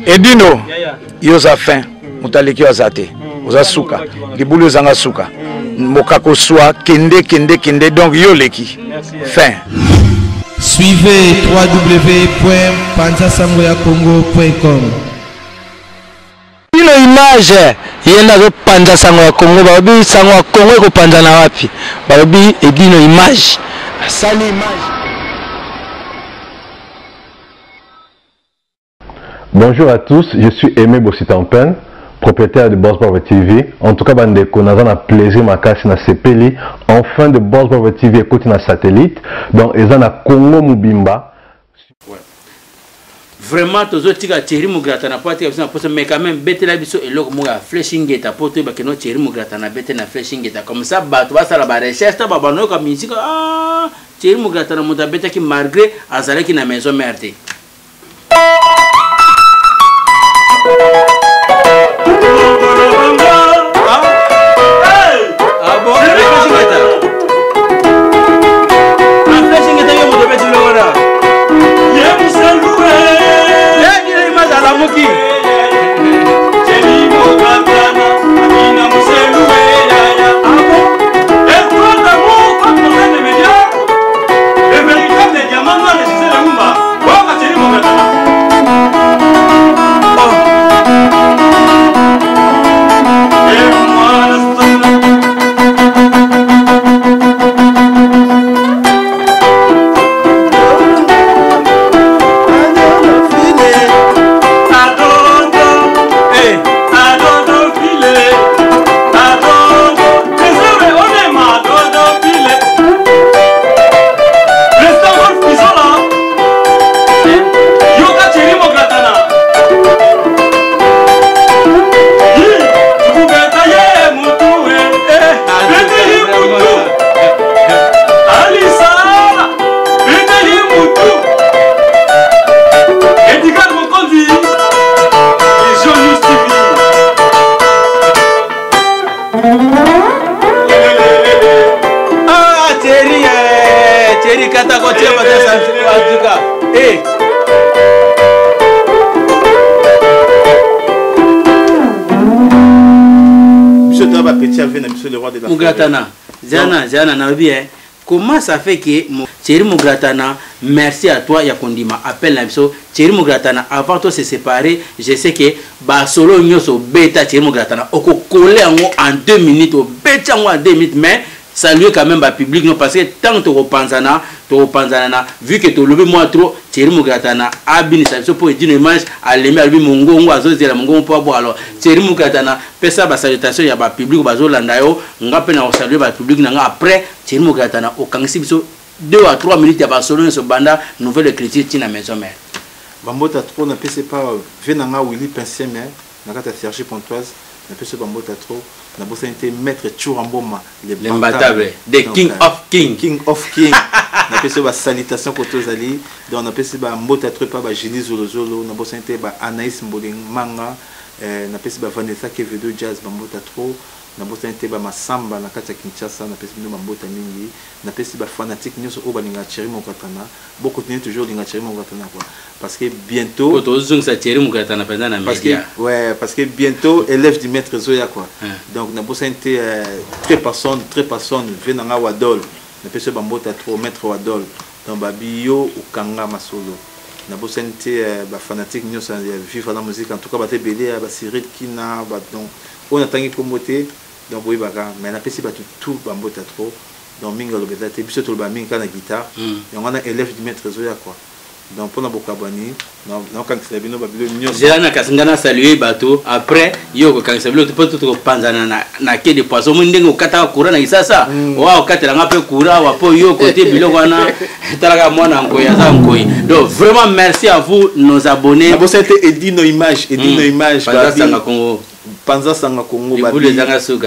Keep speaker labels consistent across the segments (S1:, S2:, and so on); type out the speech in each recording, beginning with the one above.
S1: Edino, yoza fin, mutaleki azate, oza suka, libulu zanga suka, mokako soa, kende, donc yoleki, fin.
S2: Suivez www.panzasangoyacongo.com.
S3: Ino image yenda zo panza sango ya Congo, babi sango ya Congo ko panza na wapi? Babi Edino image. Sali image.
S4: Bonjour à tous, je suis Aimé Bossitampen, propriétaire de Boss Brother TV. En tout cas, bandeko, nous avons un plaisir ma casse na CPLI. Enfin de Boss Brother TV écoute na satellite. Donc, ils ont un Congo Mubimba.
S5: Vraiment, tous les gens qui ont été en train de mais quand même, bête la biso et l'autre moga flashing gate pour toi, parce que nous Thierry Mugrata na bête na flashing gate comme ça, bah tu vas ça la recherche, tu vas bano comme musique. Ah, Thierry Mugrata na monta bête qui malgré azale qui na maison merde. Mugratana, Zana, comment ça fait que Thierry Mugratana, merci à toi, Yakondima, appelle la mission. Thierry Mugratana, avant de se séparer, je sais que Basolo Nyoso Beta Thierry Mugratana, on collé en 2 minutes, au Beta en 2 minutes, mais saluer quand même le public, non, parce que tant que tu repenses, vu que tu levé moi trop, Thierry Mugratana, abini, ça pour dire une image, à l'aimer, à lui, mon gongo, à zozer, mon gongo, pour boire. Alors, Thierry Mugratana, fait ça, ma salutation, il y a le public, au Landayo, on a peine à saluer le public, après, Thierry Mugratana, au Kansi, 2 à 3 minutes, il y a Barcelone, ce banda, nouvelle écriture, Tina Maison Mère.
S6: Bambota trop, n'a pas pas, Venanga Willy Pincé, mais, n'a pas Sergi Pontoise, n'a pas Bambota trop. Nous avons été maître Churamboma,
S5: l'imbattable, the King of King.
S6: King of King. Nous avons fait salutation pour tous les donc nous avons fait Mbota Trepa, Génie Zolozolo, nous avons été Anaïs Mboling Manga, nous avons fait Vanessa Kevedo Jazz, Mbota Tro, nous avons été Masamba, na Katia Kinshasa, nous avons fait Mbota Mingi, nous avons fait Fanatique, nous avons fait Thierry Mugratana, beaucoup de toujours Thierry Mugratana. Parce que bientôt. Parce que bientôt, élève du maître Zoya quoi. Donc, nous avons été très personne, venant à Wadol. Nous avons été trop maître Wadol. Donc, Babio ou Kanga Masolo. Nous avons été fanatique, nous avons vivre la musique. En tout cas, nous avons été Sirit Kina. Donc, on a tant que commoté. Donc, oui, mais nous avons été tout Bambota trop. Donc, Minga le Beta, tu as tout le Minga la guitare. Et on a élève du maître Zoya quoi. Donc pour nous Bokabani, non quand c'est bien Babylone.
S5: J'ai un casangana saluer bateau après yo quand c'est bien tu peux tout panzana na quai de poisson mundengo au kata courant na isasa wa katela ngape courant wa po yo côté biloko wana talaga mwana ngoya za ngoyi. Donc vraiment merci à vous nos abonnés.
S6: Vous c'était Edino image
S5: Panza Congo.
S6: Panza Sanga Congo
S5: Babi.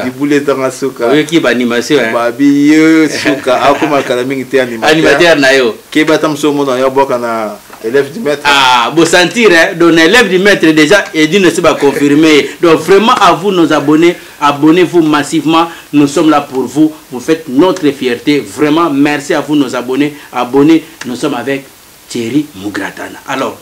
S5: Dibule Zanga Suka. Oui qui ba animation hein.
S6: Babi yo suka akoma kalamingi te
S5: animateur na yo.
S6: Ke batam so mo na yo boka na élève du maître.
S5: Ah, vous sentir hein, donc élève du maître déjà Edino se va confirmer. Donc vraiment à vous nos abonnés, abonnez-vous massivement. Nous sommes là pour vous. Vous faites notre fierté. Vraiment merci à vous nos abonnés. Abonnez, nous sommes avec Thierry Mugratana. Alors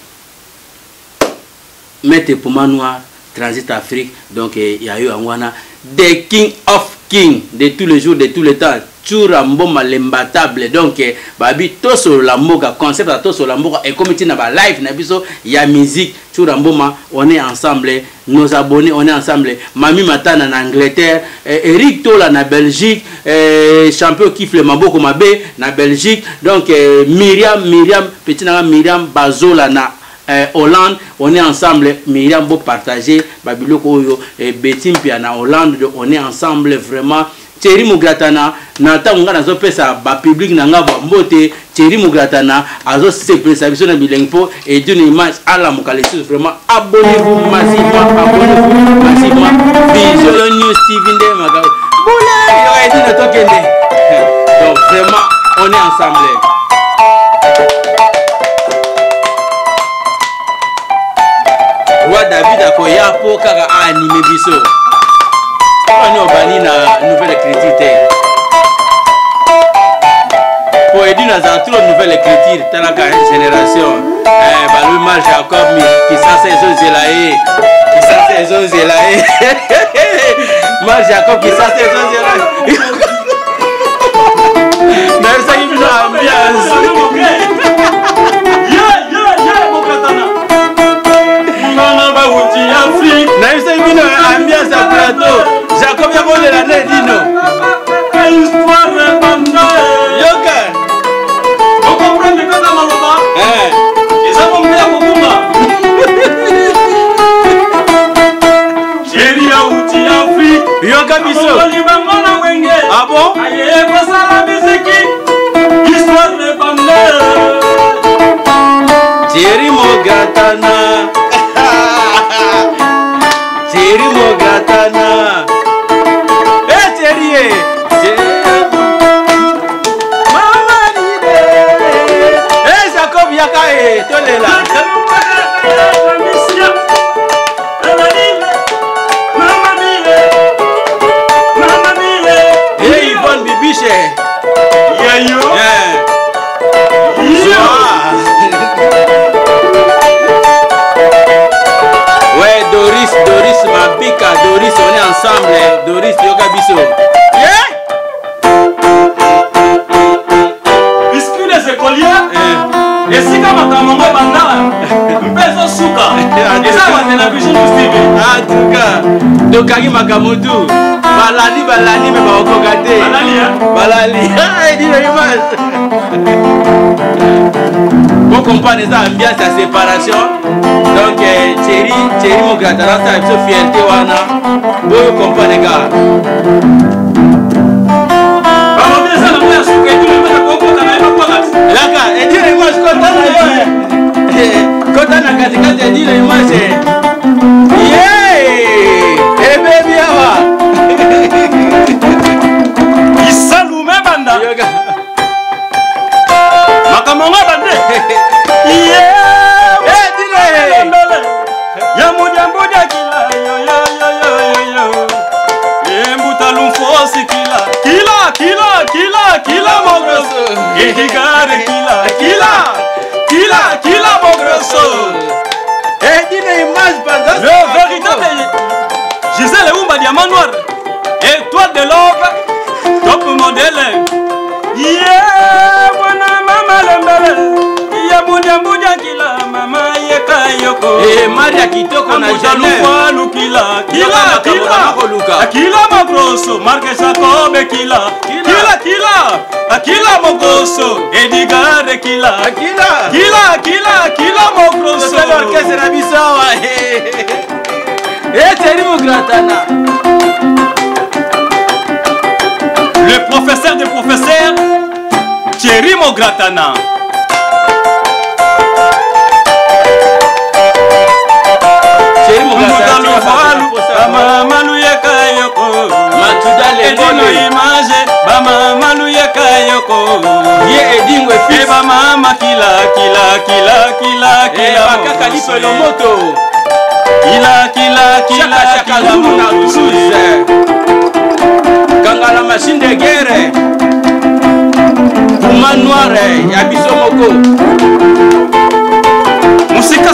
S5: Maître Puma Noir, Transit Afrique, donc il y a eu Angwana, des King of King de tous les jours, de tous les temps. Tchoura mboma l'imbattable, donc babi toso la moga concept à toso la moga et comme tu n'as pas live nabiso il y a musique tchoura mboma on est ensemble, nos abonnés on est ensemble, Mami Matana en Angleterre, Eric Tola na Belgique, champion kifle maboko mabe na Belgique, donc Myriam petit na Myriam Bazola na Hollande, on est ensemble, Myriam beau partager babiloko oyo Betim pia na Hollande, on est ensemble vraiment. Thierry Mugratana nata nga nazo pesa ba public na nga ba mbote Thierry Mugratana azo se préservation na bilengpo et d'une image à la mokalesu vraiment abonnez-vous massivement Vision News TV nde maga boula yo edi na tokende donc vraiment on est ensemble. Roi David akoya po kaka animé biso. On est na nouvelle écriture. Pour aider dans une nouvelle écriture, dans la génération, Balou Jacob, qui s'en sait Zélaé, qui s'en sait Zélaé, Mal Jacob, qui s'en sait Zélaé. Mais ça y est, nous avons ambiance. Ambiance à plateau. Jacob y a volé la nez, Dino. Yoka. On comprend le cas dans Maloma. Et ça va me faire beaucoup mal. Chérie, Aouti, Afrique. Yoka Bisso. Ah bon? Aïe, quoi ça la musique? Histoire de bandeur. Thierry Mugratana. Thierry Mugratana. Eh Thierry, Mama Nide. Eh Jacob Yakae, tolela. Eh Yvonne Bibiche. Yayo. Ouais, Doris Mabika, Doris, on est ensemble, Doris Yoka Bisso. Puisque les écoliers, et si comme à ta maman bandala, peso suka, et ça va te la Vision News TV. En tout cas, Dokagi Makamoto, Balali, mais pas encore gâté. Balali, il dit l'image. Pour comprendre ça, ambiance à séparation. Donc, Thierry Mugratana, ça a une fierté. Vous comprenez les gars. Et dire les images quand on a dit les images. Yeah! Et baby, il s'allume, banda. Makamanga bande. Yeah! Yamudia kila yo Embuta lumfosi kila mogroso. Edigare kila mogroso. Dine image banda. Le véritable Gisèle Oumba Diamant Noir. Étoile de l'aube. Top modèle. Yeah, mama lembele. Yamudia kila mama yeka yoko. Maria Kitoko na Genève. Kila mogroso. Marque Jacob kila mogroso. Edigare kila mogroso. C'est l'orchestre na bisawa. Thierry Mugratana. Le professeur des professeurs, Thierry Mugratana. Thierry Mugratana. Mama Yoko. Matuda le bono image. Mama Yoko. Ye edingwe fils. Eba mama kila. Kaka lipe lo moto. Kila muna Toulouse. Kanga la machine de guerre. Puma Noir ya biso moko. Musika.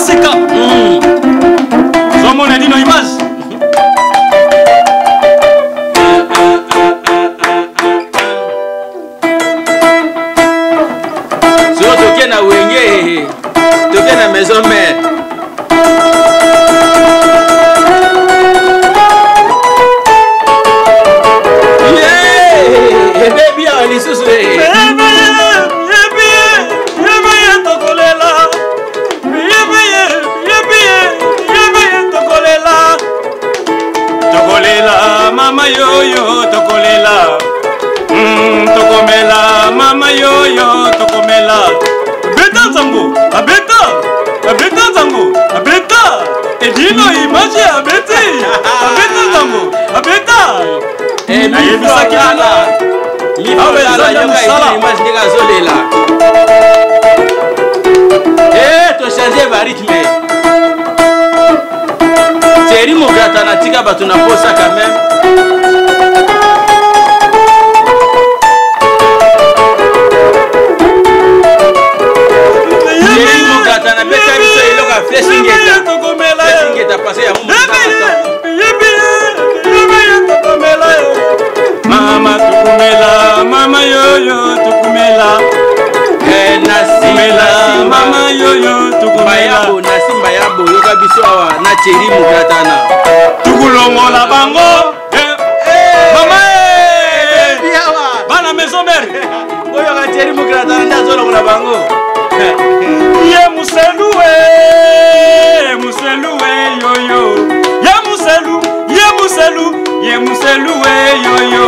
S7: yoyo tokolela tokomela mama yoyo tokomela beta nzambo abeta nzambo abeta edino image abeti abeta nzambo abeta nayebisaki nana awe ezali mosala
S5: image ndenge azolela tochange barythme Thierry Mograta na tika bato na posa quand même Thierry Mograta na beta biso eloka fleshingeta passé ya
S7: mama tukumela mama yoyo tukumela nasimela mama yoyo tukumela
S5: nasimba yabo yoka biso awa na Thierry Mograta na
S7: tukulongola bango mama bana maison mère
S5: oyo ka Thierry Mograta na zolongola bango
S7: ye museluwe yoyo ye museluwe yoyo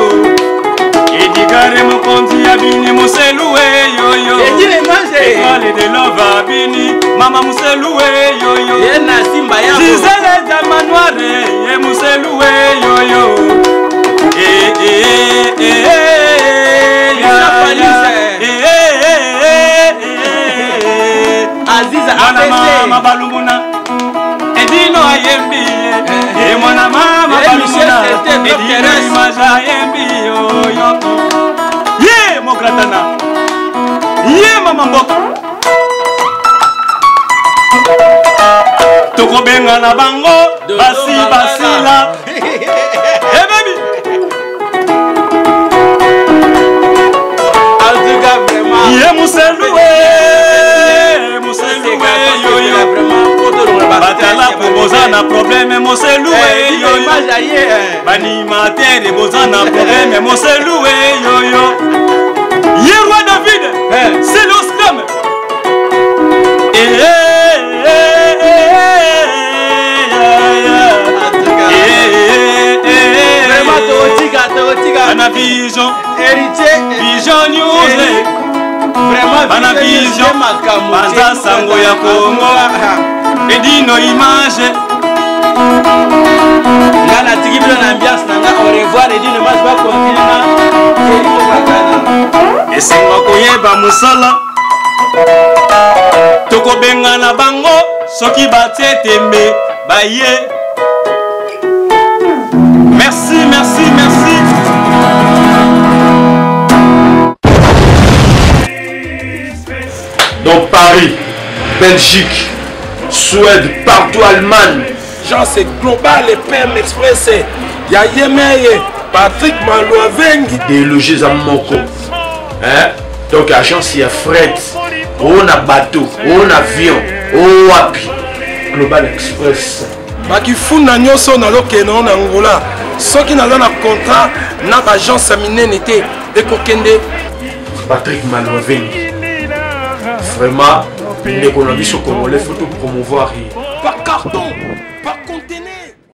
S7: edigare mokonzi abini museluwe yoyo étoile de love abini mama museluwe yoyo
S5: ye nasimba yabo
S7: Gisele Diamanoire ye museluwe yoyo
S5: Aziza
S7: mama balumuna edino ayembi e mwana mama balumuna edino image ayembi yoyo ye Mogratana ye mama mboka tokobenga na bango basila baby ye museluwe yoyo batala koboza na problème moseluwe yoyo banimatere boza na problème moseluwe yoyo ye roi David c'est l'oscram ana vision vision news bana vision banza sango ya Kongo edino image
S5: ngana tiki bila na ambiance nanga au revoir edino image ba continuer na
S7: esenga koyeba musala tokobenga na bango soki batie tembe baye merci.
S8: Donc Paris, Belgique, Suède, partout Allemagne.
S9: Genre c'est global et PM Express. Il y a Yemeye, Patrick Malouavengi.
S8: Des logés à Moko. Hein? Donc agence il y a fret, on a bateau, on a avion, on wapi. Global Express.
S9: Bakifuna nyoso na lokeno na Angola. Soki naza na contrat na agence minene te ekokende.
S8: Patrick Malouavengi. Vraiment, l'économie sur Congolais, il faut tout promouvoir.
S9: Par carton.